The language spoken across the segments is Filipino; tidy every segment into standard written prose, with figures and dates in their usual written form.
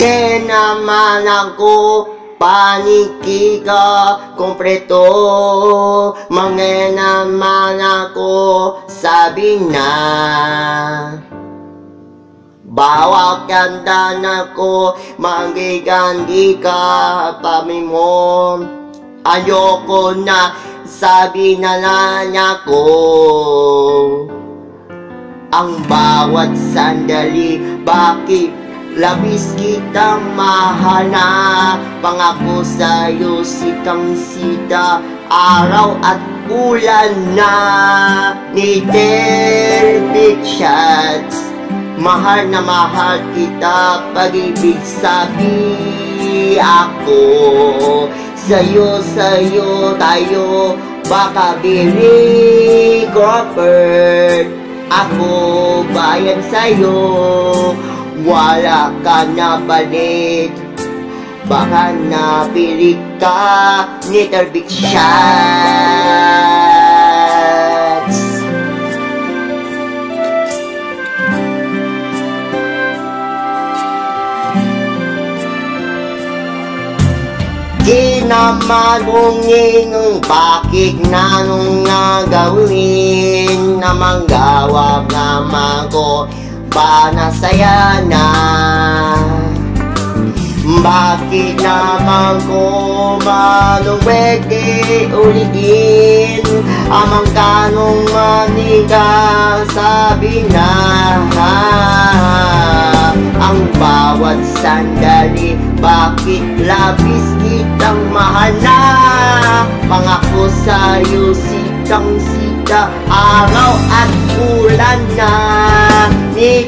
Di naman ako panikiga kompleto, mga naman ako sabi na. Bawal kanta na ko, manggigandi ka kami mo. Ayoko na, sabi na lang ako. Ang bawat sandali, bakit labis kitang mahal na? Pangako sa'yo sitang-sita, araw at ulan na. Ni Big Shots, mahal na mahal kita, pag-ibig sabi ako. Sa'yo tayo, baka Billy Crawford. Ako bayan sa'yo, wala ka na balik. Baka napili ka ni Big Shots. Di naman hungin bakit na nung nagawin na manggawa naman ko ba nasaya na? Bakit naman ko maluwede ulitin amang kanong manika sabi na? Ang bawat sandali, bakit labis kitang mahal na? Pangako sa'yo sitang-sita, araw at ulan na. Ni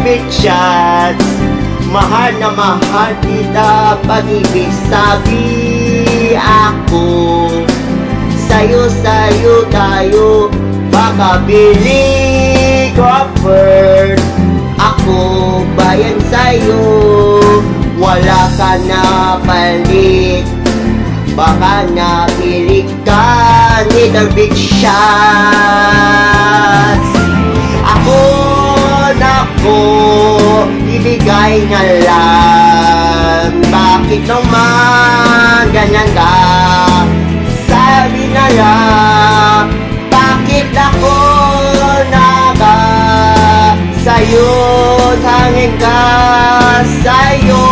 Big Shots, mahal na mahal kita, pag-ibig sabi ako. Sa'yo tayo, baka Billy Crawford. Ako bayan sa'yo, wala ka na palit. Baka napili ka ni Big Shots. Ako nako, ibigay na lang. Bakit naman ganyan ka? Sabi na lang, bakit ako sa'yo, tanging ka sa'yo.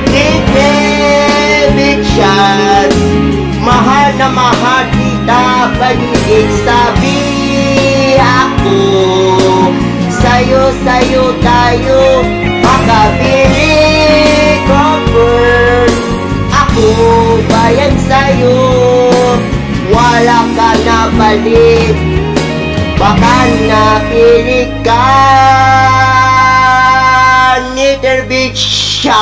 Ni Big Shots, mahal na mahal kita, pag-ibig sabi ako. Sa'yo tayo, baka Billy Crawford. Ako bayan sa'yo, wala ka na balik. Baka napili ka ni Big Shots.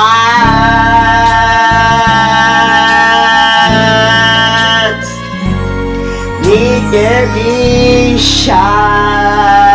Ni Big Shots.